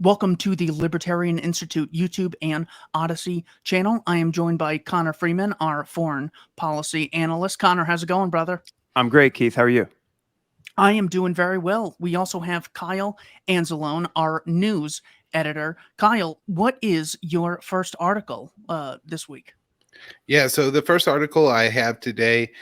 Welcome to the Libertarian Institute YouTube and Odyssey channel. I am joined by Connor Freeman, our foreign policy analyst. Connor, how's it going, brother? I'm great, Keith. How are you? I am doing very well. We also have Kyle Anzalone, our news editor. Kyle, what is your first article this week? Yeah, so the first article I have today,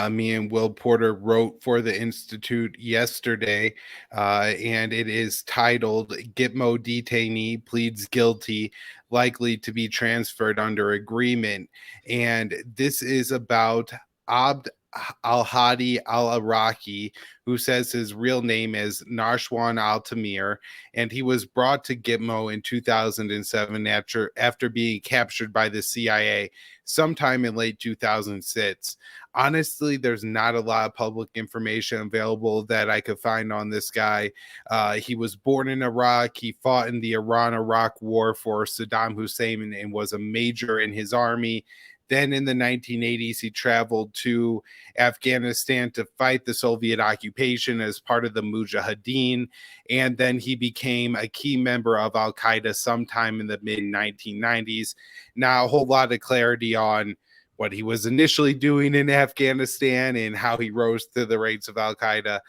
me and Will Porter wrote for the Institute yesterday, and it is titled Gitmo Detainee Pleads Guilty, Likely to be Transferred Under Agreement. And this is about Abd al-Hadi al-Iraqi, who says his real name is Narshwan al-Tamir, and he was brought to Gitmo in 2007 after being captured by the CIA sometime in late 2006. Honestly, there's not a lot of public information available that I could find on this guy. He was born in Iraq. He fought in the Iran-Iraq War for Saddam Hussein and was a major in his army. Then in the 1980s, he traveled to Afghanistan to fight the Soviet occupation as part of the Mujahideen. And then he became a key member of Al-Qaeda sometime in the mid-1990s. Now, a whole lot of clarity on what he was initially doing in Afghanistan and how he rose to the ranks of Al-Qaeda.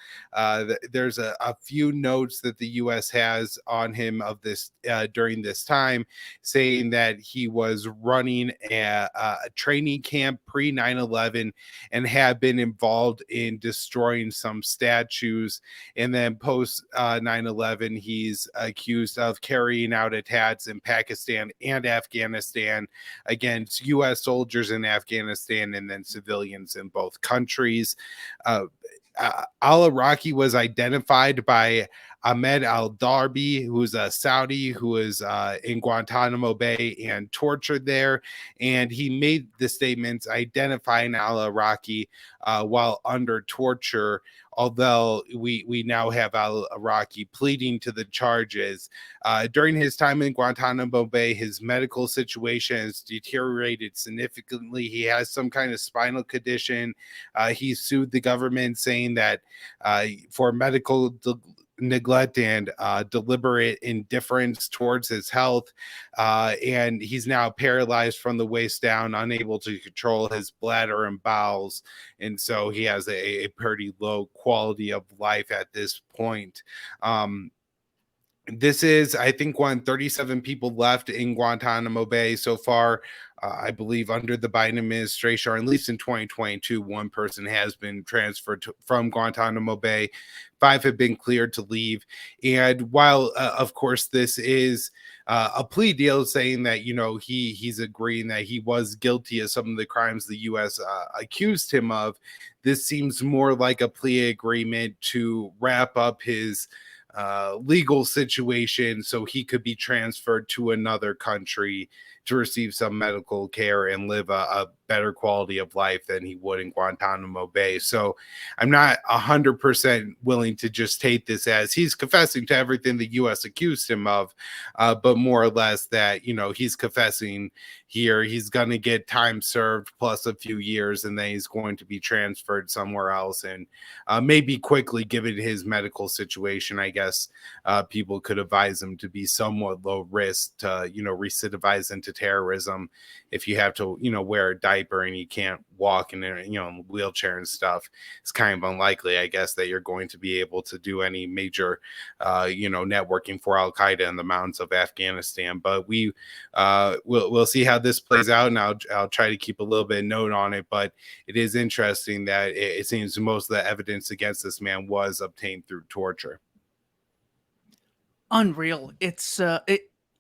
There's a few notes that the U.S. has on him of this during this time, saying that he was running a training camp pre 9/11 and had been involved in destroying some statues. And then post 9/11, he's accused of carrying out attacks in Pakistan and Afghanistan against U.S. soldiers in Afghanistan and then civilians in both countries. Al-Iraqi was identified by Ahmed al-Darbi, who's a Saudi who is in Guantanamo Bay and tortured there. And he made the statements identifying al-Iraqi while under torture, although we now have al-Iraqi pleading to the charges. During his time in Guantanamo Bay, his medical situation has deteriorated significantly. He has some kind of spinal condition. He sued the government saying that for medical neglect and deliberate indifference towards his health, and he's now paralyzed from the waist down, unable to control his bladder and bowels, and so he has a pretty low quality of life at this point. This is, I think, 37 people left in Guantanamo Bay so far. I believe under the Biden administration, or at least in 2022, one person has been transferred from Guantanamo Bay. 5 have been cleared to leave. And while, of course, this is a plea deal saying that, you know, he's agreeing that he was guilty of some of the crimes the U.S. Accused him of, this seems more like a plea agreement to wrap up his legal situation so he could be transferred to another country to receive some medical care and live a better quality of life than he would in Guantanamo Bay. So I'm not 100% willing to just take this as he's confessing to everything the U.S. accused him of, but more or less that, you know, he's confessing here. He's going to get time served plus a few years, and then he's going to be transferred somewhere else. And maybe quickly, given his medical situation, I guess people could advise him to be somewhat low risk to, you know, recidivize into terrorism if you have to, you know, wear a diaper and you can't walk in a, you know, wheelchair and stuff. It's kind of unlikely, I guess, that you're going to be able to do any major you know, networking for Al-Qaeda in the mountains of Afghanistan. But we'll see how this plays out, and I'll try to keep a little bit of note on it. But it is interesting that it seems most of the evidence against this man was obtained through torture. Unreal.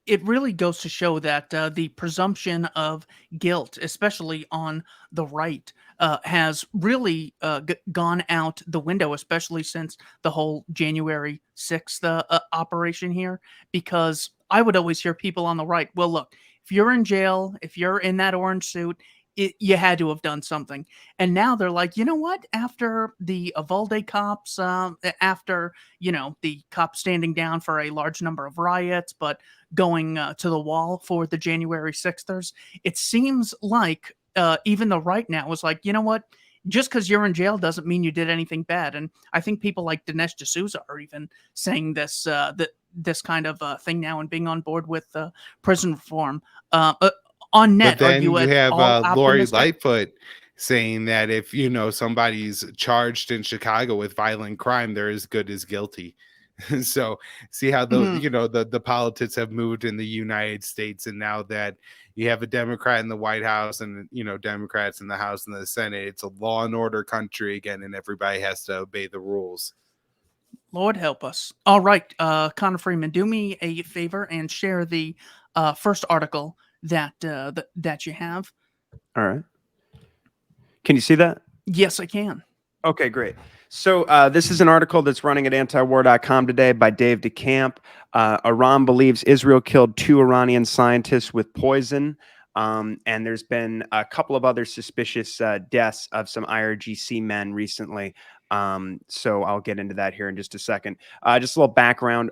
It really goes to show that the presumption of guilt, especially on the right, has really gone out the window, especially since the whole January 6th operation here. Because I would always hear people on the right, well, look, if you're in jail, if you're in that orange suit, you had to have done something. And now they're like, you know what? After the Uvalde cops, after, you know, the cops standing down for a large number of riots, but going to the wall for the January 6thers, it seems like even the right now was like, you know what? just because you're in jail doesn't mean you did anything bad. And I think people like Dinesh D'Souza are even saying this kind of thing now and being on board with prison reform. Uh, uh, on But net, are then you you at have all Lori optimistic? Lightfoot saying that if somebody's charged in Chicago with violent crime, they're as good as guilty. So see how the Mhm. the politics have moved in the United States, and now that you have a Democrat in the White House and Democrats in the House and the Senate, it's a law and order country again, and everybody has to obey the rules. Lord help us. All right, Connor Freeman, do me a favor and share the first article that you have. All right. Can you see that? Yes, I can. Okay, great. So this is an article that's running at antiwar.com today by Dave DeCamp. Iran believes Israel killed 2 Iranian scientists with poison. And there's been a couple of other suspicious deaths of some IRGC men recently. So I'll get into that here in just a second. Just a little background.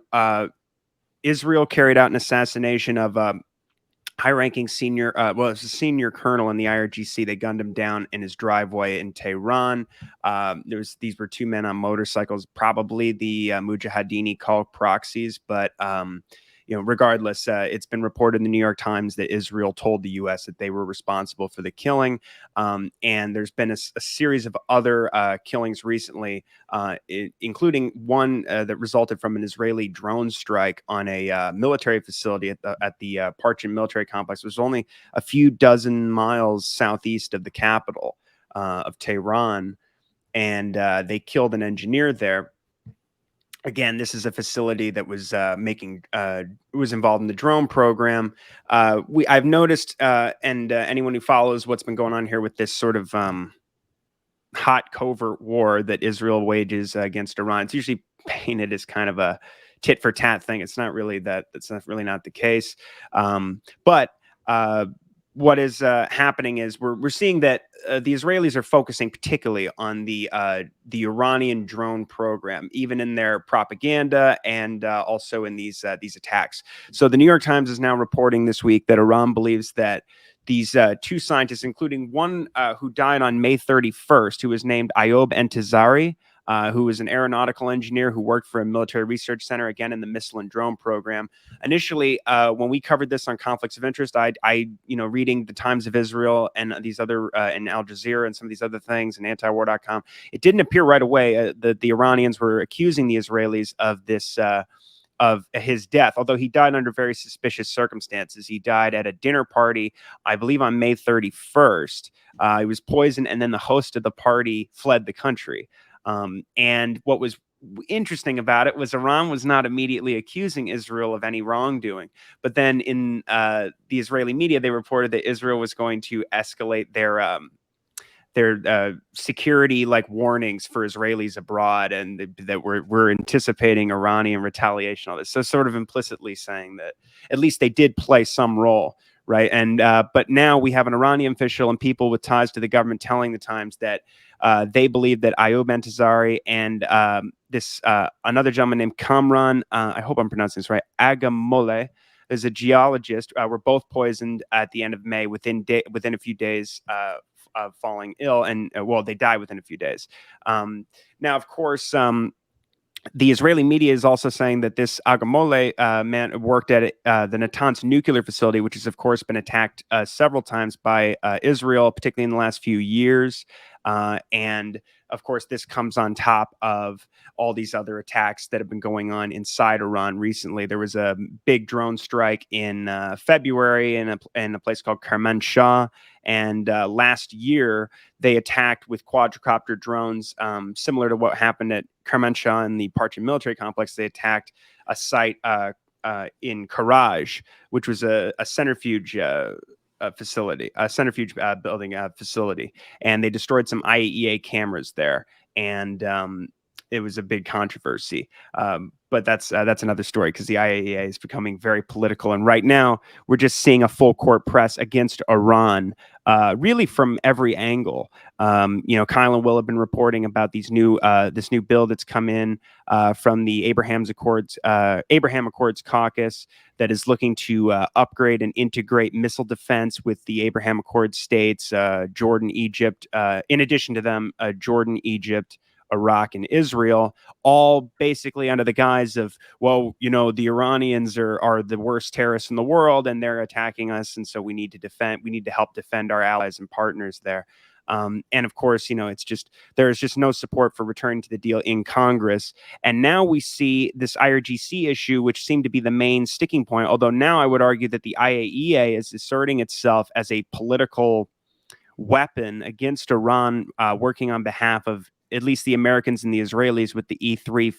Israel carried out an assassination of high-ranking senior, it was a senior colonel in the IRGC. They gunned him down in his driveway in Tehran. These were 2 men on motorcycles, probably the Mujahideen called proxies, but regardless, it's been reported in the New York Times that Israel told the U.S. that they were responsible for the killing. And there's been a series of other killings recently, including one that resulted from an Israeli drone strike on a military facility at the Parchin military complex. It was only a few dozen miles southeast of the capital of Tehran, and they killed an engineer there. Again, this is a facility that was was involved in the drone program. I've noticed, and anyone who follows what's been going on here with this sort of hot covert war that Israel wages against Iran, it's usually painted as kind of a tit for tat thing. It's not really that. That's not really not the case. But what is happening is we're seeing that the Israelis are focusing particularly on the Iranian drone program, even in their propaganda and also in these attacks. So the New York Times is now reporting this week that Iran believes that these 2 scientists, including one who died on May 31st, who was named Ayob Entezari, who was an aeronautical engineer who worked for a military research center, again, in the missile and drone program. Initially, when we covered this on Conflicts of Interest, I reading the Times of Israel and these other, and Al Jazeera and some of these other things and antiwar.com, it didn't appear right away that the Iranians were accusing the Israelis of this, of his death, although he died under very suspicious circumstances. He died at a dinner party, I believe on May 31st. He was poisoned, and then the host of the party fled the country. And what was interesting about it was Iran was not immediately accusing Israel of any wrongdoing. But then in the Israeli media, they reported that Israel was going to escalate their security warnings for Israelis abroad, and that we're anticipating Iranian retaliation on this. So sort of implicitly saying that at least they did play some role, right? And but now we have an Iranian official and people with ties to the government telling the Times that they believe that Ayob Entezari and this another gentleman named Kamran, I hope I'm pronouncing this right, Agamole, is a geologist, were both poisoned at the end of May within a few days of falling ill, and they died within a few days. Now, of course, the Israeli media is also saying that this Agamole man worked at the Natanz nuclear facility, which has, of course, been attacked several times by Israel, particularly in the last few years. And, of course, this comes on top of all these other attacks that have been going on inside Iran recently. There was a big drone strike in February in a place called Kermanshah. And last year, they attacked with quadricopter drones, similar to what happened at Kermanshah in the Parchin military complex. They attacked a site in Karaj, which was a centrifuge facility, a centrifuge building facility, and they destroyed some IAEA cameras there. And it was a big controversy. But that's another story, because the IAEA is becoming very political, and right now we're just seeing a full court press against Iran, really from every angle. Kyle and Will have been reporting about this new bill that's come in from the Abraham Accords caucus, that is looking to upgrade and integrate missile defense with the Abraham Accords states, Jordan, Egypt, in addition to them, Jordan, Egypt, Iraq, and Israel, all basically under the guise of, well, the Iranians are the worst terrorists in the world, and they're attacking us, and so we need to help defend our allies and partners there. And of course, there's just no support for returning to the deal in Congress. And now we see this IRGC issue, which seemed to be the main sticking point. Although now I would argue that the IAEA is asserting itself as a political weapon against Iran, working on behalf of at least the Americans and the Israelis, with the E3,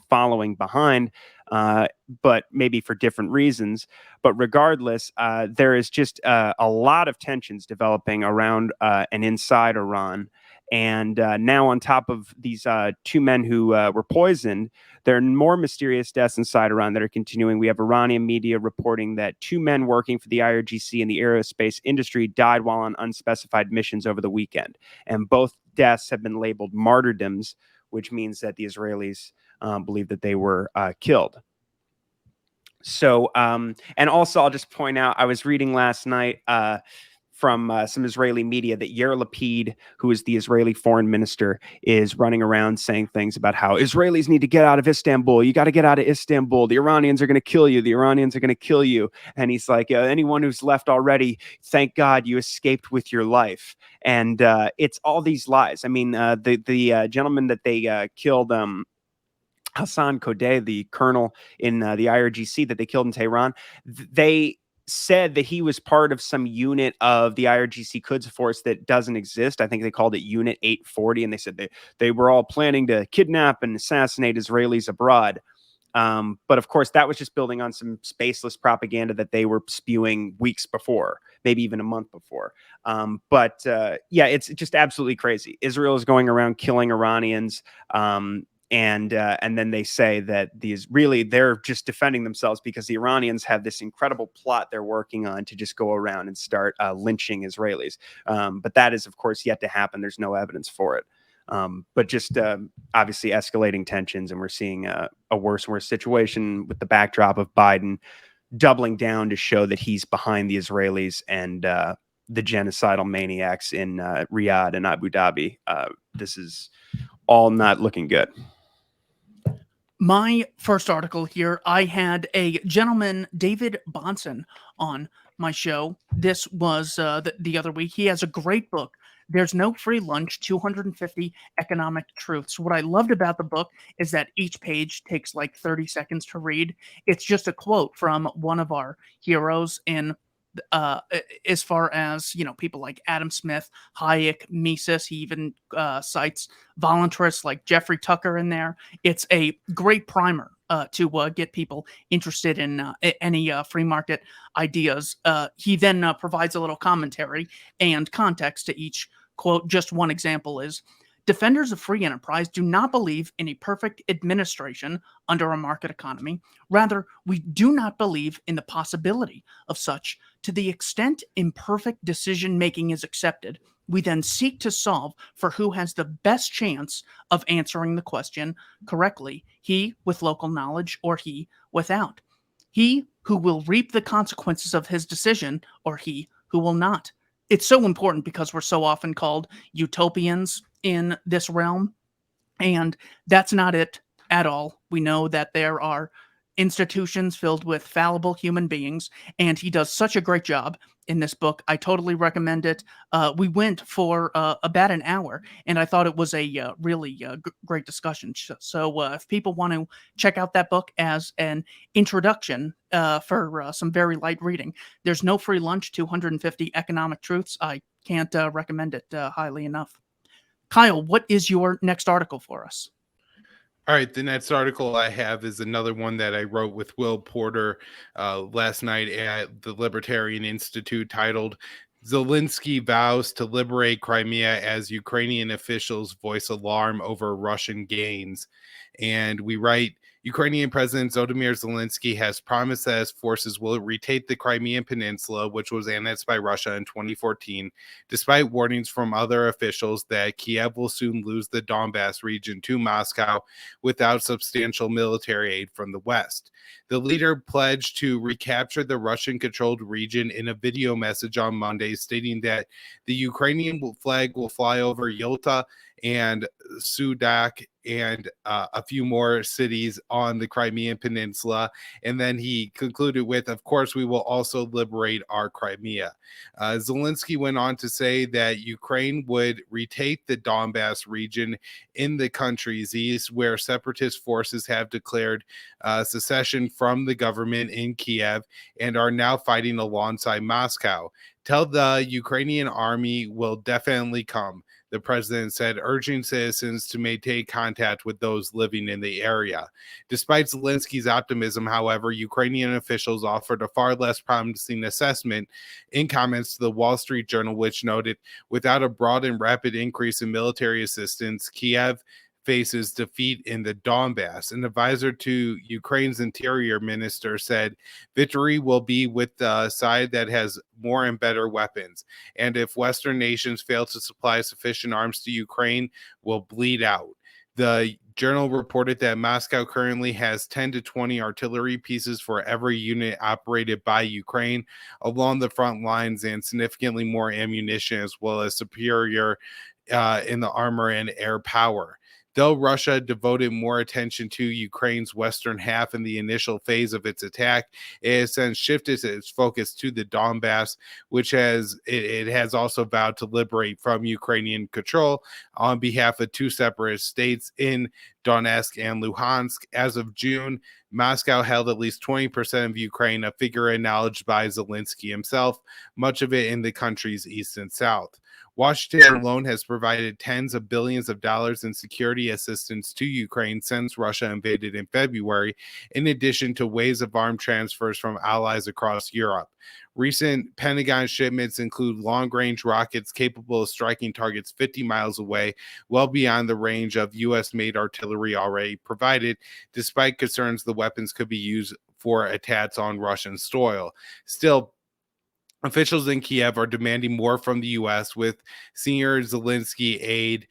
following behind, but maybe for different reasons. But regardless, there is just a lot of tensions developing around and inside Iran. And now, on top of these two men who were poisoned, there are more mysterious deaths inside Iran that are continuing. We have Iranian media reporting that two men working for the IRGC in the aerospace industry died while on unspecified missions over the weekend. And both deaths have been labeled martyrdoms, which means that the Israelis believe that they were killed. So, and also I'll just point out, I was reading last night from some Israeli media that Yair Lapid, who is the Israeli foreign minister, is running around saying things about how Israelis need to get out of Istanbul. You got to get out of Istanbul. The Iranians are going to kill you. The Iranians are going to kill you. And he's like, anyone who's left already, thank God you escaped with your life. And it's all these lies. I mean, the gentleman that they killed, Hassan Kodeh, the colonel in the IRGC that they killed in Tehran, they said that he was part of some unit of the IRGC Quds force that doesn't exist. I think they called it Unit 840, and they said they were all planning to kidnap and assassinate Israelis abroad. But of course, that was just building on some spaceless propaganda that they were spewing weeks before, maybe even a month before. But it's just absolutely crazy. Israel is going around killing Iranians. And then they say that they're just defending themselves because the Iranians have this incredible plot they're working on to just go around and start lynching Israelis. But that is, of course, yet to happen. There's no evidence for it. But just obviously escalating tensions, and we're seeing a worse and worse situation with the backdrop of Biden doubling down to show that he's behind the Israelis and the genocidal maniacs in Riyadh and Abu Dhabi. This is all not looking good. My first article here, I had a gentleman, David Bonson, on my show. This was the other week. He has a great book, There's No Free Lunch, 250 Economic Truths. What I loved about the book is that each page takes like 30 seconds to read. It's just a quote from one of our heroes in as far as, people like Adam Smith, Hayek, Mises. He even cites voluntarists like Jeffrey Tucker in there. It's a great primer to get people interested in any free market ideas. He then provides a little commentary and context to each quote. Just one example is, defenders of free enterprise do not believe in a perfect administration under a market economy. Rather, we do not believe in the possibility of such. To the extent imperfect decision-making is accepted, we then seek to solve for who has the best chance of answering the question correctly, he with local knowledge or he without. He who will reap the consequences of his decision or he who will not. It's so important because we're so often called utopians in this realm, and that's not it at all. We know that there are institutions filled with fallible human beings, and he does such a great job in this book. I totally recommend it. We went for about an hour, and I thought it was a really great discussion. So if people want to check out that book as an introduction for some very light reading, There's No Free Lunch, 250 Economic Truths. I can't recommend it highly enough. Kyle, what is your next article for us? All right, the next article I have is another one that I wrote with Will Porter last night at the Libertarian Institute, titled Zelensky vows to liberate Crimea as Ukrainian officials voice alarm over Russian gains. And we write, Ukrainian President Volodymyr Zelensky has promised that his forces will retake the Crimean Peninsula, which was annexed by Russia in 2014, despite warnings from other officials that Kiev will soon lose the Donbass region to Moscow without substantial military aid from the West. The leader pledged to recapture the Russian-controlled region in a video message on Monday, stating that the Ukrainian flag will fly over Yalta and Sudak and a few more cities on the Crimean Peninsula. And then he concluded with, of course, we will also liberate our Crimea. Zelensky went on to say that Ukraine would retake the Donbass region in the country's east, where separatist forces have declared secession from the government in Kiev and are now fighting alongside Moscow. Tell the Ukrainian army will definitely come, the president said, urging citizens to maintain contact with those living in the area. Despite Zelensky's optimism, however, Ukrainian officials offered a far less promising assessment in comments to the Wall Street Journal, which noted, without a broad and rapid increase in military assistance, Kiev faces defeat in the Donbass. An advisor to Ukraine's interior minister said, victory will be with the side that has more and better weapons. And if Western nations fail to supply sufficient arms to Ukraine, will bleed out. The journal reported that Moscow currently has 10 to 20 artillery pieces for every unit operated by Ukraine along the front lines, and significantly more ammunition, as well as superior in the armor and air power. Though Russia devoted more attention to Ukraine's western half in the initial phase of its attack, it has since shifted its focus to the Donbass, which it has also vowed to liberate from Ukrainian control on behalf of two separate states in Donetsk and Luhansk. As of June, Moscow held at least 20% of Ukraine, a figure acknowledged by Zelensky himself, much of it in the country's east and south. Washington alone has provided tens of billions of dollars in security assistance to Ukraine since Russia invaded in February, in addition to waves of armed transfers from allies across Europe. Recent Pentagon shipments include long-range rockets capable of striking targets 50 miles away, well beyond the range of U.S.-made artillery already provided, despite concerns the weapons could be used for attacks on Russian soil. Still, officials in Kiev are demanding more from the U.S., with senior Zelensky aide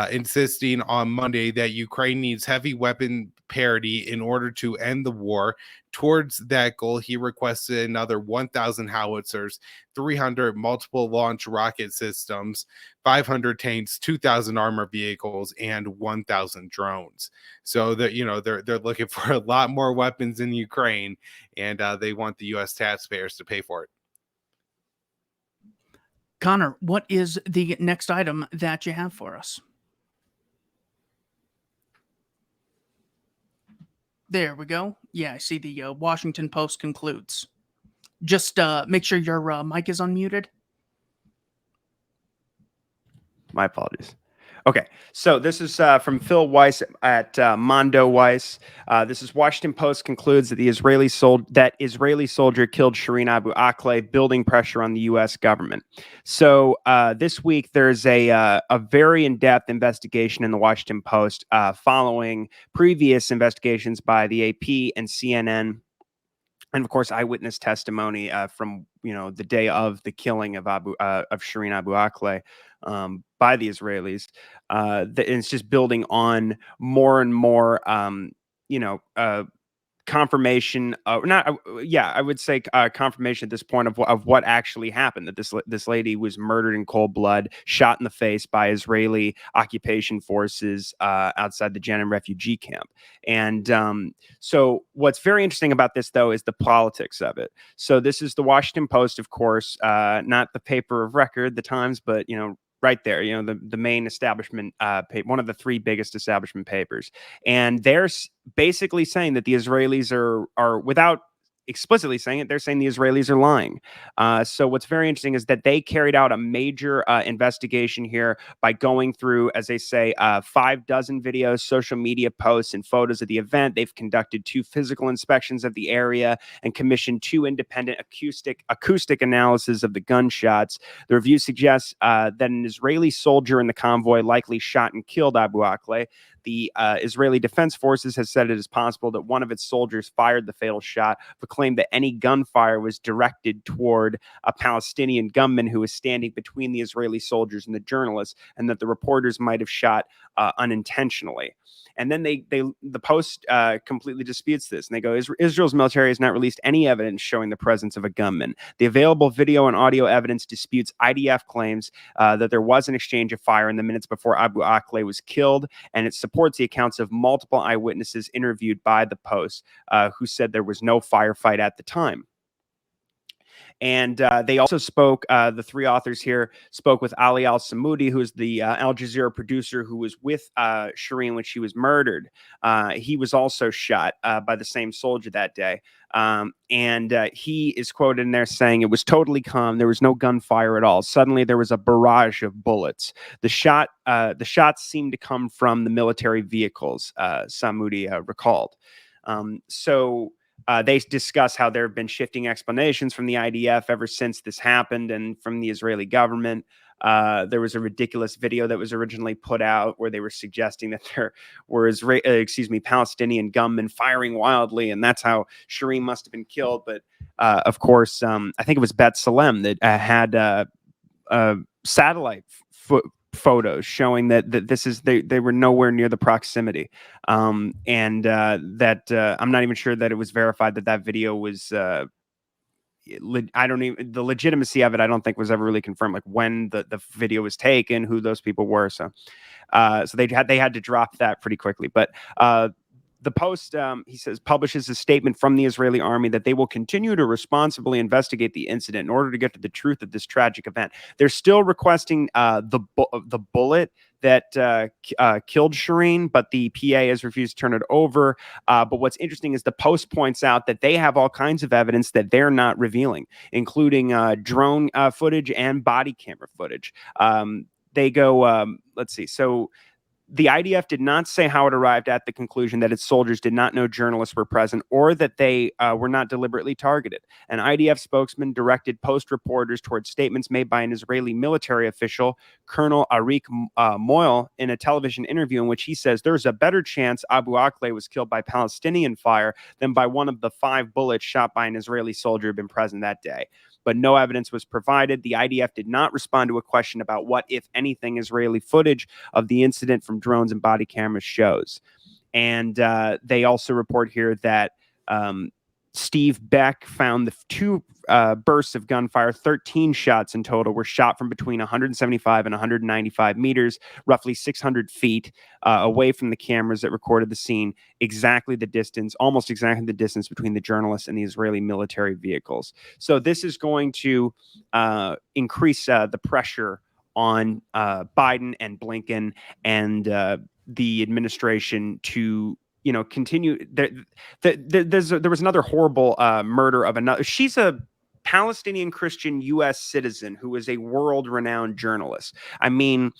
insisting on Monday that Ukraine needs heavy weapon parity in order to end the war. Towards that goal, he requested another 1,000 howitzers, 300 multiple launch rocket systems, 500 tanks, 2,000 armor vehicles, and 1,000 drones. So that they're looking for a lot more weapons in Ukraine, and they want the U.S. taxpayers to pay for it. Connor, what is the next item that you have for us? There we go. Yeah, I see the Washington Post concludes. Just make sure your mic is unmuted. My apologies. Okay, so this is from Phil Weiss at Mondo Weiss. This is Washington Post concludes that Israeli soldier killed Shireen Abu Akleh, building pressure on the U.S. government. So this week there's a very in-depth investigation in the Washington Post following previous investigations by the AP and CNN. And of course, eyewitness testimony from the day of the killing of Shireen Abu Akleh by the Israelis. And it's just building on more and more, confirmation. I would say confirmation at this point of what actually happened. That this lady was murdered in cold blood, shot in the face by Israeli occupation forces outside the Jenin refugee camp. And so what's very interesting about this, though, is the politics of it. So this is the Washington Post, of course, not the paper of record, the Times, but right there, the main establishment, one of the three biggest establishment papers. And they're basically saying that the Israelis are without explicitly saying it. They're saying the Israelis are lying. So what's very interesting is that they carried out a major investigation here by going through, as they say, 6 videos, social media posts, and photos of the event. They've conducted 2 physical inspections of the area and commissioned 2 independent acoustic analysis of the gunshots. The review suggests that an Israeli soldier in the convoy likely shot and killed Abu Akleh. The Israeli Defense Forces has said it is possible that one of its soldiers fired the fatal shot, but claimed that any gunfire was directed toward a Palestinian gunman who was standing between the Israeli soldiers and the journalists, and that the reporters might have shot unintentionally. And then the Post completely disputes this, and they go, Israel's military has not released any evidence showing the presence of a gunman. The available video and audio evidence disputes IDF claims that there was an exchange of fire in the minutes before Abu Akleh was killed, and it supports the accounts of multiple eyewitnesses interviewed by the Post who said there was no firefight at the time. And they also spoke, the 3 authors here spoke with Ali Al-Samoudi, who is the Al Jazeera producer who was with Shireen when she was murdered. He was also shot by the same soldier that day. And he is quoted in there saying, "It was totally calm. There was no gunfire at all. Suddenly there was a barrage of bullets. The shots seemed to come from the military vehicles," Samoudi recalled. They discuss how there have been shifting explanations from the IDF ever since this happened and from the Israeli government. There was a ridiculous video that was originally put out where they were suggesting that there were Palestinian gunmen firing wildly, and that's how Shireen must have been killed. But of course, I think it was Bet Salem that had satellite photos showing that they were nowhere near the proximity, and that I'm not even sure that it was verified that video was the legitimacy of it. I don't think was ever really confirmed, like when the video was taken, who those people were. So they had to drop that pretty quickly. But the Post, he says, publishes a statement from the Israeli army that they will continue to responsibly investigate the incident in order to get to the truth of this tragic event. They're still requesting the bullet that killed Shireen, but the PA has refused to turn it over. But what's interesting is the Post points out that they have all kinds of evidence that they're not revealing, including drone footage and body camera footage. They go, let's see. So the IDF did not say how it arrived at the conclusion that its soldiers did not know journalists were present or that they were not deliberately targeted. An IDF spokesman directed Post reporters towards statements made by an Israeli military official, Colonel Arik Moyle, in a television interview in which he says there's a better chance Abu Akleh was killed by Palestinian fire than by one of the 5 bullets shot by an Israeli soldier who had been present that day. But no evidence was provided. The IDF did not respond to a question about what, if anything, Israeli footage of the incident from drones and body cameras shows. And they also report here that Steve Beck found the 2 bursts of gunfire. 13 shots in total were shot from between 175 and 195 meters, roughly 600 feet away from the cameras that recorded the scene, almost exactly the distance between the journalists and the Israeli military vehicles. So this is going to increase the pressure on Biden and Blinken and the administration to continue. There was another horrible murder of another. She's a Palestinian Christian U.S. citizen who is a world-renowned journalist. I mean,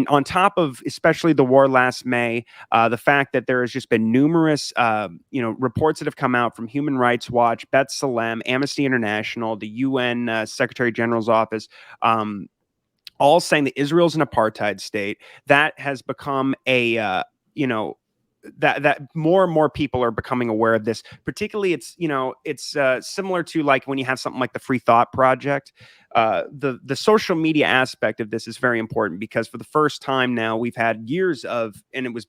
on top of especially the war last May, the fact that there has just been numerous, reports that have come out from Human Rights Watch, Bet Salem, Amnesty International, the UN Secretary General's office, all saying that Israel's an apartheid state. That has become a that more and more people are becoming aware of this. Particularly, it's similar to like when you have something like the Free Thought Project. The social media aspect of this is very important because for the first time now we've had years of, and it was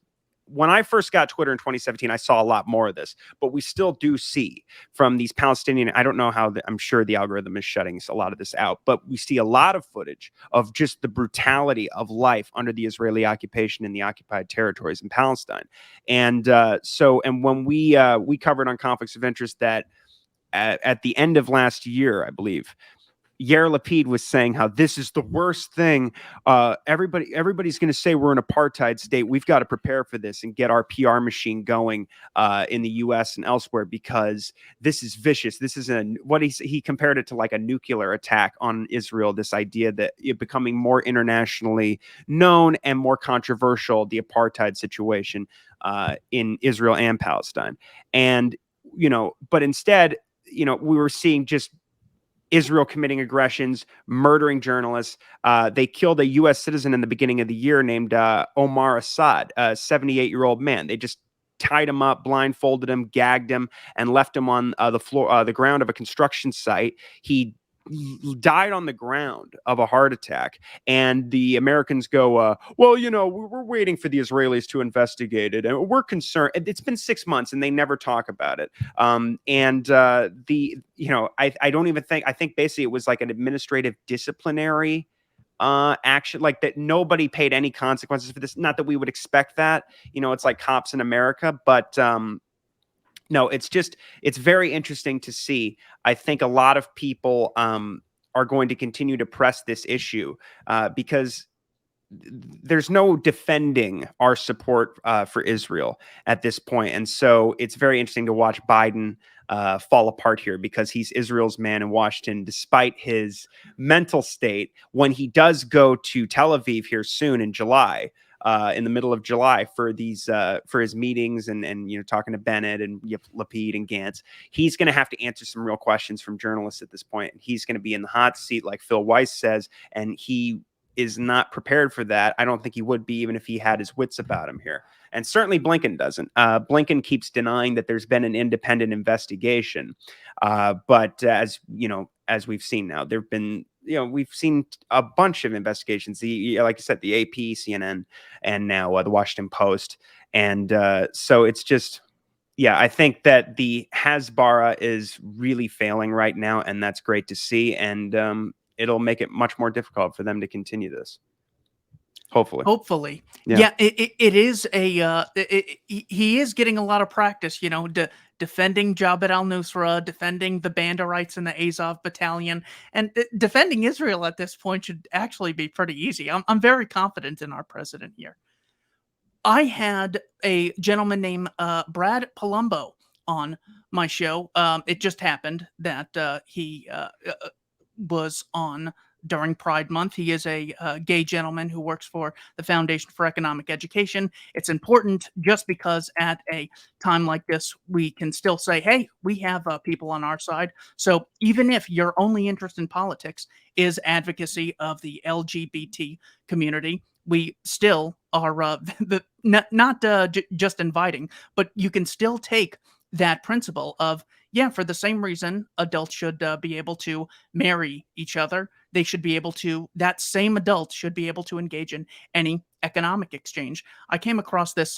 when I first got Twitter in 2017, I saw a lot more of this, but we still do see from these Palestinian, I don't know how, I'm sure the algorithm is shutting a lot of this out, but we see a lot of footage of just the brutality of life under the Israeli occupation in the occupied territories in Palestine. And when we covered on Conflicts of Interest that at the end of last year, I believe, Yair Lapid was saying how this is the worst thing. Everybody's going to say we're an apartheid state. We've got to prepare for this and get our PR machine going in the U.S. and elsewhere, because this is vicious. This is what he compared it to, like a nuclear attack on Israel. This idea that it becoming more internationally known and more controversial, the apartheid situation in Israel and Palestine, and but instead, we were seeing just Israel committing aggressions, murdering journalists. They killed a U.S. citizen in the beginning of the year named Omar Assad, a 78-year-old man. They just tied him up, blindfolded him, gagged him, and left him on the ground of a construction site. He died on the ground of a heart attack, and the Americans go, well, we're waiting for the Israelis to investigate it, and we're concerned. It's been 6 months and they never talk about it. I don't even think, I think basically it was like an administrative disciplinary action, like that. Nobody paid any consequences for this. Not that we would expect that, it's like cops in America, but no, it's very interesting to see. I think a lot of people are going to continue to press this issue because there's no defending our support for Israel at this point. And so it's very interesting to watch Biden fall apart here, because he's Israel's man in Washington, despite his mental state. When he does go to Tel Aviv here soon in July, in the middle of July for his meetings and talking to Bennett and Lapid and Gantz, he's going to have to answer some real questions from journalists at this point. He's going to be in the hot seat, like Phil Weiss says, and he is not prepared for that. I don't think he would be, even if he had his wits about him here. And certainly Blinken doesn't. Blinken keeps denying that there's been an independent investigation. But as we've seen now, there've been, we've seen a bunch of investigations. Like I said, the AP, CNN, and now the Washington Post. And so it's just, I think that the Hasbara is really failing right now, and that's great to see. And it'll make it much more difficult for them to continue this. Hopefully. Yeah, it is he is getting a lot of practice, defending Jabhat al-Nusra, defending the Banderites in the Azov battalion, and defending Israel at this point should actually be pretty easy. I'm very confident in our president here. I had a gentleman named Brad Palumbo on my show. It just happened that he was on during Pride Month. He is a gay gentleman who works for the Foundation for Economic Education. It's important just because at a time like this, we can still say, hey, we have people on our side. So even if your only interest in politics is advocacy of the LGBT community, we still are not just inviting, but you can still take that principle of, for the same reason adults should be able to marry each other, they should be able to, that same adult should be able to engage in any economic exchange. I came across this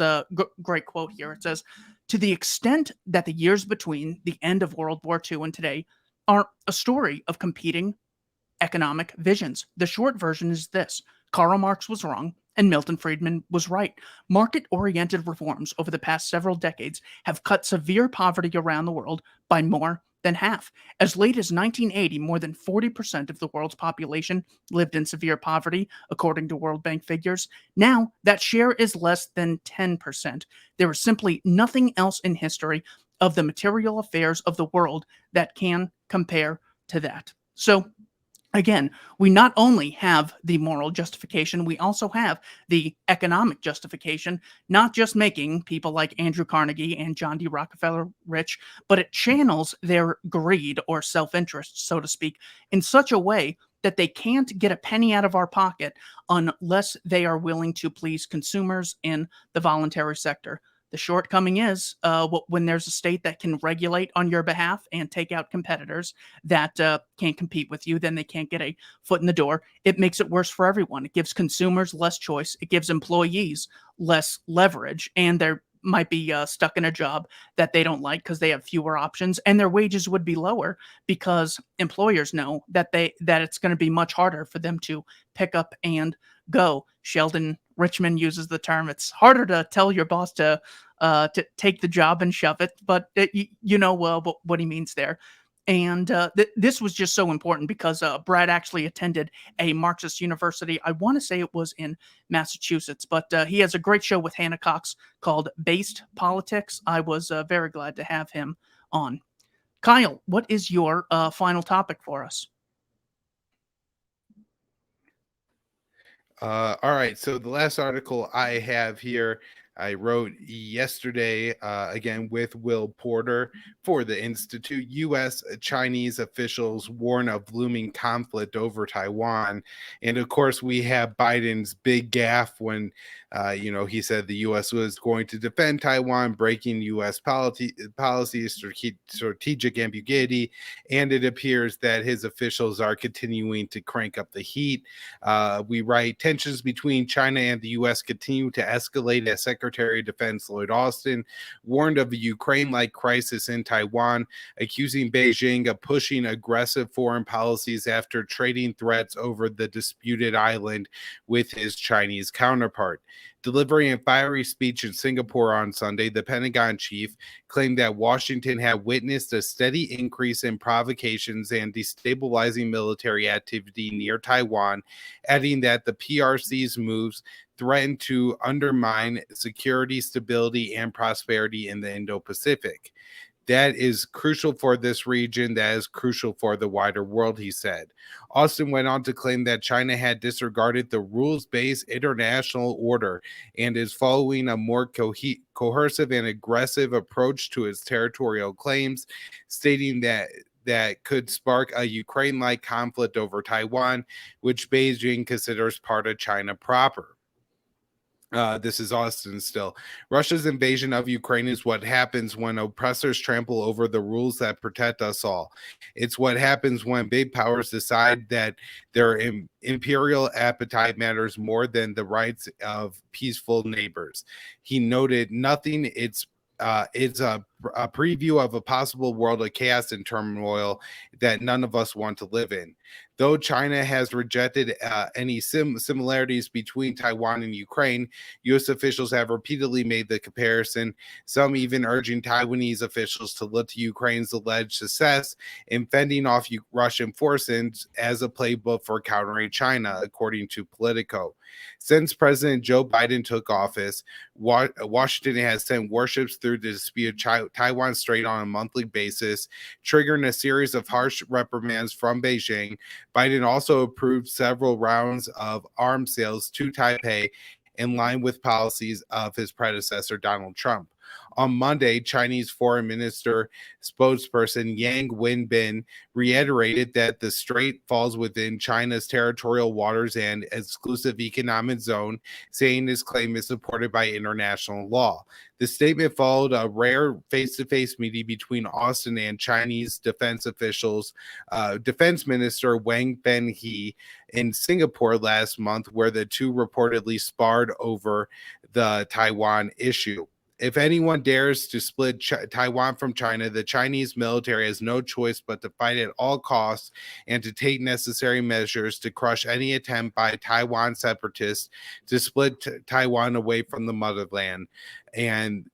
great quote here. It says, to the extent that the years between the end of World War II and today are a story of competing economic visions, the short version is this: Karl Marx was wrong and Milton Friedman was right. Market-oriented reforms over the past several decades have cut severe poverty around the world by more than half. As late as 1980, more than 40% of the world's population lived in severe poverty, according to World Bank figures. Now, that share is less than 10%. There is simply nothing else in history of the material affairs of the world that can compare to that. So, again, we not only have the moral justification, we also have the economic justification, not just making people like Andrew Carnegie and John D. Rockefeller rich, but it channels their greed or self-interest, so to speak, in such a way that they can't get a penny out of our pocket unless they are willing to please consumers in the voluntary sector. The shortcoming is when there's a state that can regulate on your behalf and take out competitors that can't compete with you, then they can't get a foot in the door. It makes it worse for everyone. It gives consumers less choice. It gives employees less leverage, and they might be stuck in a job that they don't like because they have fewer options, and their wages would be lower because employers know that it's going to be much harder for them to pick up and go. Sheldon Richman uses the term, it's harder to tell your boss to take the job and shove it, but you know what he means there. And this was just so important because Brad actually attended a Marxist university. I want to say it was in Massachusetts, but he has a great show with Hannah Cox called Based Politics. I was very glad to have him on. Kyle, what is your final topic for us? All right. So the last article I have here, I wrote yesterday, again with Will Porter for the Institute. U.S. Chinese officials warn of looming conflict over Taiwan. And of course, we have Biden's big gaffe when, he said the U.S. was going to defend Taiwan, breaking U.S. policy, strategic ambiguity. And it appears that his officials are continuing to crank up the heat. We write, tensions between China and the U.S. continue to escalate as Secretary of Defense Lloyd Austin warned of a Ukraine-like crisis in Taiwan, accusing Beijing of pushing aggressive foreign policies after trading threats over the disputed island with his Chinese counterpart. Delivering a fiery speech in Singapore on Sunday, the Pentagon chief claimed that Washington had witnessed a steady increase in provocations and destabilizing military activity near Taiwan, adding that the PRC's moves threaten to undermine security, stability, and prosperity in the Indo-Pacific. That is crucial for this region. That is crucial for the wider world, he said. Austin went on to claim that China had disregarded the rules-based international order and is following a more coercive and aggressive approach to its territorial claims, stating that could spark a Ukraine-like conflict over Taiwan, which Beijing considers part of China proper. This is Austin still. Russia's invasion of Ukraine is what happens when oppressors trample over the rules that protect us all. It's what happens when big powers decide that their imperial appetite matters more than the rights of peaceful neighbors. He noted nothing. It's a preview of a possible world of chaos and turmoil that none of us want to live in. Though China has rejected any similarities between Taiwan and Ukraine, U.S. officials have repeatedly made the comparison, some even urging Taiwanese officials to look to Ukraine's alleged success in fending off Russian forces as a playbook for countering China, according to Politico. Since President Joe Biden took office, Washington has sent warships through the disputed Taiwan Strait on a monthly basis, triggering a series of harsh reprimands from Beijing. Biden also approved several rounds of arms sales to Taipei in line with policies of his predecessor, Donald Trump. On Monday, Chinese Foreign Minister spokesperson Yang Wenbin reiterated that the strait falls within China's territorial waters and exclusive economic zone, saying his claim is supported by international law. The statement followed a rare face-to-face meeting between Austin and Chinese defense officials, Defense Minister Wang Benhe in Singapore last month, where the two reportedly sparred over the Taiwan issue. If anyone dares to split Taiwan from China, the Chinese military has no choice but to fight at all costs and to take necessary measures to crush any attempt by Taiwan separatists to split Taiwan away from the motherland. And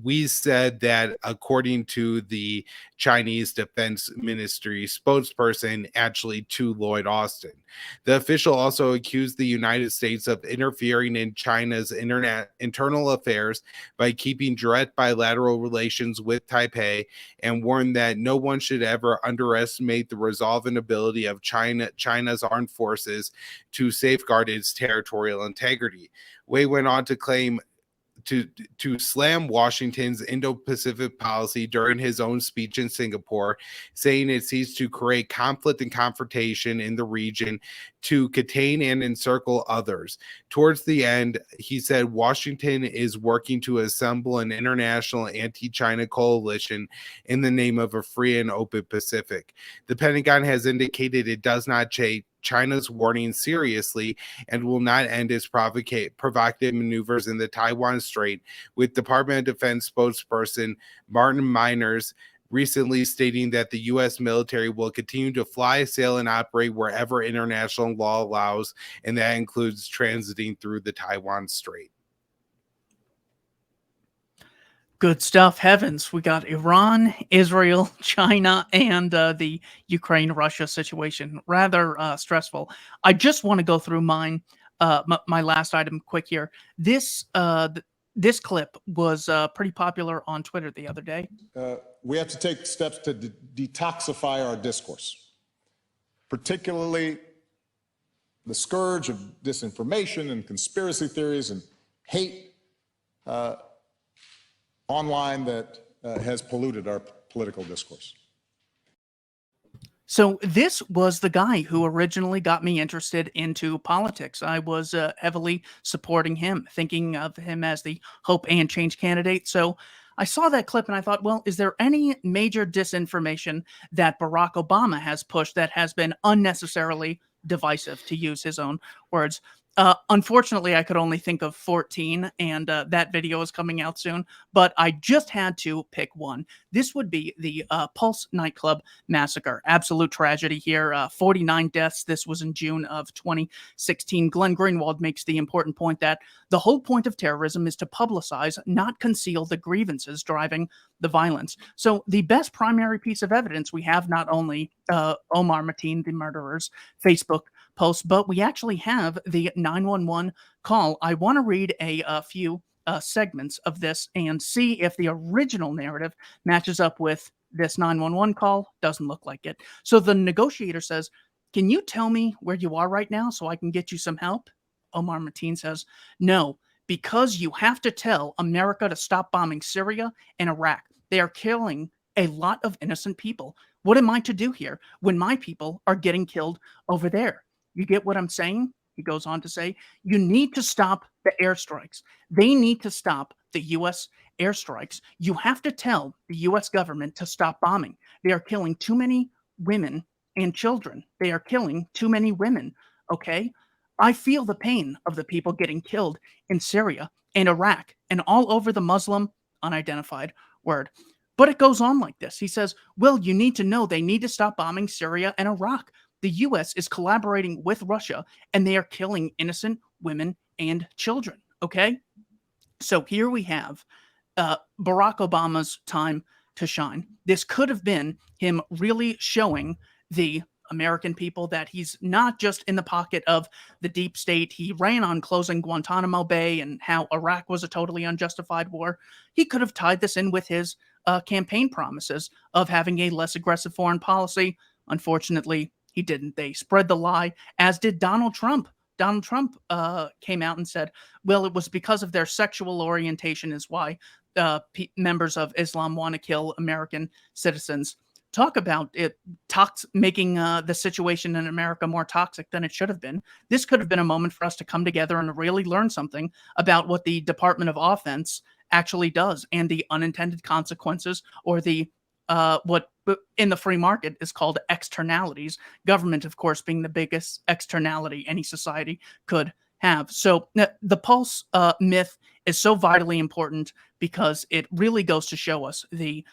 we said that, according to the Chinese Defense Ministry spokesperson, actually to Lloyd Austin. The official also accused the United States of interfering in China's internal affairs by keeping direct bilateral relations with Taipei, and warned that no one should ever underestimate the resolve and ability of China's armed forces to safeguard its territorial integrity. Wei went on to claim to slam Washington's Indo-Pacific policy during his own speech in Singapore, saying it seeks to create conflict and confrontation in the region to contain and encircle others. Towards the end, he said Washington is working to assemble an international anti-China coalition in the name of a free and open Pacific. The Pentagon has indicated it does not take China's warning seriously and will not end its provocative maneuvers in the Taiwan Strait, with Department of Defense spokesperson Martin Miners recently stating that the U.S. military will continue to fly, sail, and operate wherever international law allows, and that includes transiting through the Taiwan Strait. Good stuff. Heavens, we got Iran, Israel, China, and the Ukraine-Russia situation. Rather stressful. I just want to go through my last item quick here. This clip was pretty popular on Twitter the other day. We have to take steps to detoxify our discourse, particularly the scourge of disinformation and conspiracy theories and hate online that has polluted our political discourse. So this was the guy who originally got me interested into politics. I was heavily supporting him, thinking of him as the hope and change candidate. So I saw that clip and I thought, well, is there any major disinformation that Barack Obama has pushed that has been unnecessarily divisive, to use his own words? Unfortunately, I could only think of 14, and that video is coming out soon, but I just had to pick one. This would be the Pulse nightclub massacre. Absolute tragedy here. 49 deaths. This was in June of 2016. Glenn Greenwald makes the important point that the whole point of terrorism is to publicize, not conceal the grievances driving the violence. So the best primary piece of evidence we have not only Omar Mateen, the murderer's Facebook post, but we actually have the 911 call. I want to read a few segments of this and see if the original narrative matches up with this 911 call. Doesn't look like it. So the negotiator says, "Can you tell me where you are right now so I can get you some help?" Omar Mateen says, "No, because you have to tell America to stop bombing Syria and Iraq. They are killing a lot of innocent people. What am I to do here when my people are getting killed over there? You get what I'm saying?" He goes on to say, "You need to stop the airstrikes. They need to stop the U.S. airstrikes. You have to tell the U.S. government to stop bombing. They are killing too many women and children. They are killing too many women. Okay? I feel the pain of the people getting killed in Syria and Iraq and all over the Muslim unidentified word." But it goes on like this. He says, "Well, you need to know they need to stop bombing Syria and Iraq. The U.S. is collaborating with Russia, and they are killing innocent women and children." Okay? So here we have Barack Obama's time to shine. This could have been him really showing the American people that he's not just in the pocket of the deep state. He ran on closing Guantanamo Bay and how Iraq was a totally unjustified war. He could have tied this in with his campaign promises of having a less aggressive foreign policy. Unfortunately, he didn't. They spread the lie, as did Donald Trump. Donald Trump came out and said, well, it was because of their sexual orientation is why members of Islam want to kill American citizens. Talk about it making the situation in America more toxic than it should have been. This could have been a moment for us to come together and really learn something about what the Department of Offense actually does and the unintended consequences, or the what in the free market is called externalities. Government, of course, being the biggest externality any society could have. So the Pulse myth is so vitally important because it really goes to show us the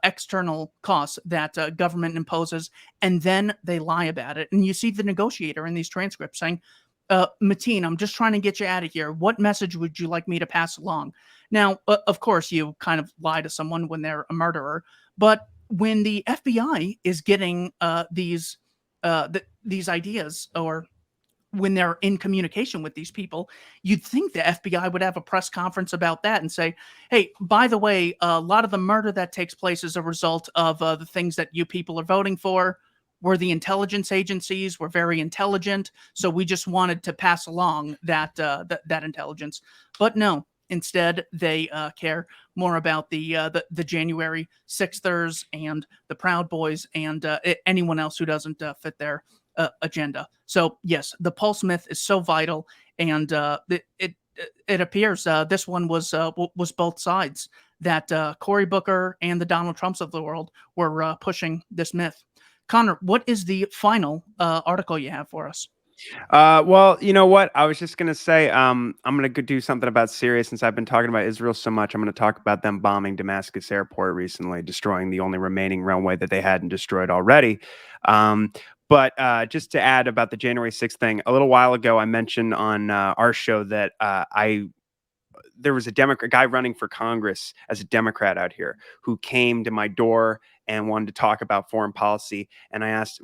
external costs that government imposes, and then they lie about it. And you see the negotiator in these transcripts saying, Mateen, I'm just trying to get you out of here. What message would you like me to pass along? Now, of course, you kind of lie to someone when they're a murderer, but when the FBI is getting these ideas, or when they're in communication with these people, you'd think the FBI would have a press conference about that and say, hey, by the way, a lot of the murder that takes place is a result of the things that you people are voting for. We're the intelligence agencies. We're very intelligent. So we just wanted to pass along that intelligence. But no, instead, they care more about the January 6thers and the Proud Boys and anyone else who doesn't fit their agenda. So yes, the Pulse myth is so vital, and it appears this one was both sides, that Cory Booker and the Donald Trumps of the world were pushing this myth. Connor, what is the final article you have for us? Well, you know what? I was just going to say, I'm going to do something about Syria since I've been talking about Israel so much. I'm going to talk about them bombing Damascus airport recently, destroying the only remaining runway that they hadn't destroyed already. But just to add about the January 6th thing, a little while ago, I mentioned on our show that there was a Democrat guy running for Congress as a Democrat out here who came to my door and wanted to talk about foreign policy. And I asked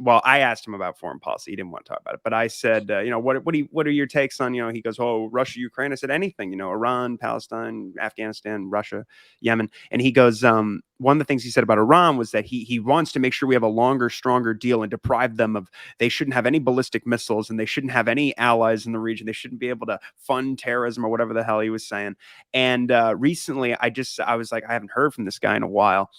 him about foreign policy. He didn't want to talk about it, but I said, what are your takes on, he goes, oh, Russia, Ukraine. I said, anything, Iran, Palestine, Afghanistan, Russia, Yemen. And he goes, one of the things he said about Iran was that he wants to make sure we have a longer, stronger deal and deprive them of, they shouldn't have any ballistic missiles and they shouldn't have any allies in the region. They shouldn't be able to fund terrorism or whatever the hell he was saying. And recently I was like, I haven't heard from this guy in a while.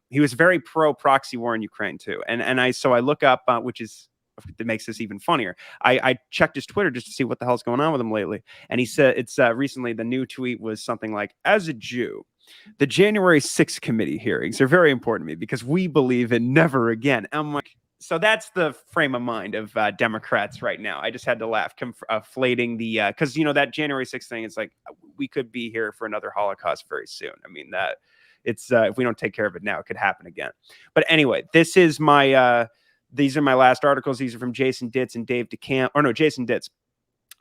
He was very pro proxy war in Ukraine too. And I look up, which is, that makes this even funnier. I checked his Twitter just to see what the hell's going on with him lately. And he said, it's recently the new tweet was something like, as a Jew, the January 6th committee hearings are very important to me because we believe in never again. I'm like, so that's the frame of mind of Democrats right now. I just had to laugh, conflating the, because, that January 6th thing, it's like, we could be here for another Holocaust very soon. I mean, that it's, if we don't take care of it now, it could happen again. But anyway, this is my, these are my last articles. These are from Jason Ditz and Dave DeCamp, or no, Jason Ditz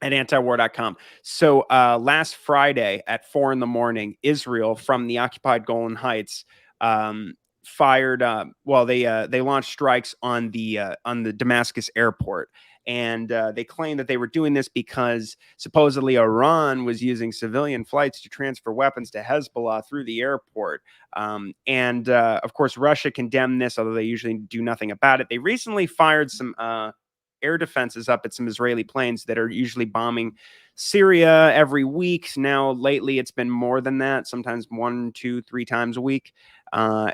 at antiwar.com. So last Friday at 4 a.m, Israel from the occupied Golan Heights fired. They launched strikes on the Damascus airport, and they claimed that they were doing this because supposedly Iran was using civilian flights to transfer weapons to Hezbollah through the airport. Of course, Russia condemned this, although they usually do nothing about it. They recently fired some air defenses up at some Israeli planes that are usually bombing Syria every week. Now, lately, it's been more than that, sometimes 1, 2, 3 times a week. They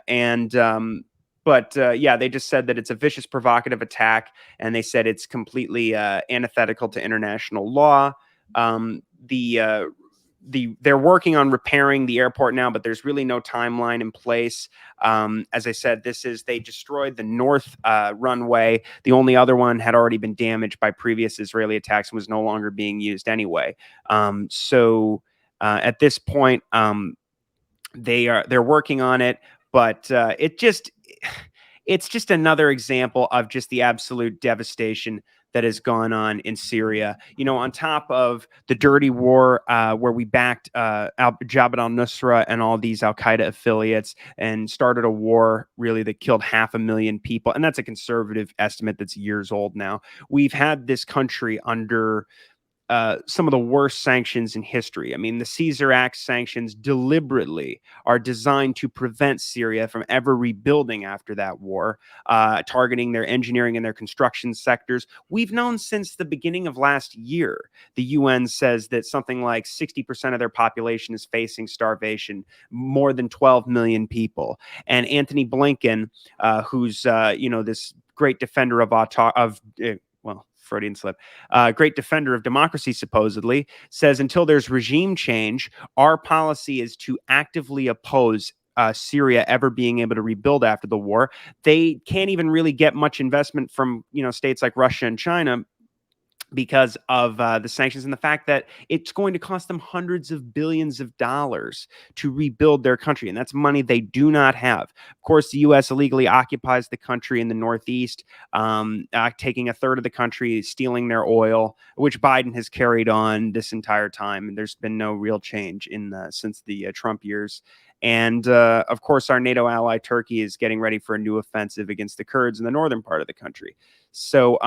just said that it's a vicious, provocative attack, and they said it's completely antithetical to international law. They're working on repairing the airport now, but there's really no timeline in place. As I said, they destroyed the north runway. The only other one had already been damaged by previous Israeli attacks and was no longer being used anyway. At this point, they're working on it, but it's just another example of just the absolute devastation that has gone on in Syria. On top of the dirty war where we backed Jabhat al-Nusra and all these al-Qaeda affiliates and started a war really that killed 500,000 people. And that's a conservative estimate that's years old now. We've had this country under some of the worst sanctions in history. I mean, the Caesar Act sanctions deliberately are designed to prevent Syria from ever rebuilding after that war, targeting their engineering and their construction sectors. We've known since the beginning of last year, the UN says that something like 60% of their population is facing starvation, more than 12 million people. And Anthony Blinken, who's, this great defender Freudian slip, great defender of democracy, supposedly, says until there's regime change, our policy is to actively oppose Syria ever being able to rebuild after the war. They can't even really get much investment from, states like Russia and China because of the sanctions and the fact that it's going to cost them hundreds of billions of dollars to rebuild their country. And that's money they do not have. Of course, the U.S. illegally occupies the country in the Northeast, taking a third of the country, stealing their oil, which Biden has carried on this entire time. And there's been no real change since the Trump years. And of course, our NATO ally, Turkey, is getting ready for a new offensive against the Kurds in the northern part of the country. So,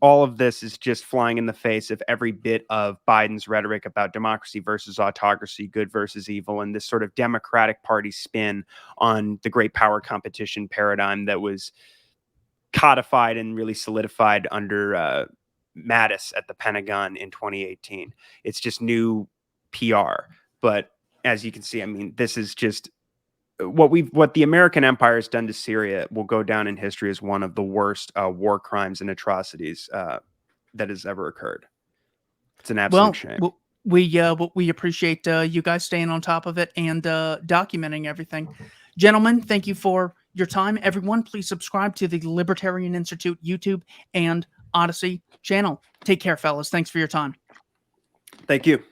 all of this is just flying in the face of every bit of Biden's rhetoric about democracy versus autocracy, good versus evil, and this sort of Democratic Party spin on the great power competition paradigm that was codified and really solidified under Mattis at the Pentagon in 2018. It's just new PR. But as you can see, I mean, this is just what the American empire has done to Syria will go down in history as one of the worst war crimes and atrocities that has ever occurred. It's an absolute shame. We appreciate you guys staying on top of it and documenting everything. Gentlemen, thank you for your time. Everyone, please subscribe to the Libertarian Institute YouTube and Odyssey channel. Take care, fellas. Thanks for your time. Thank you.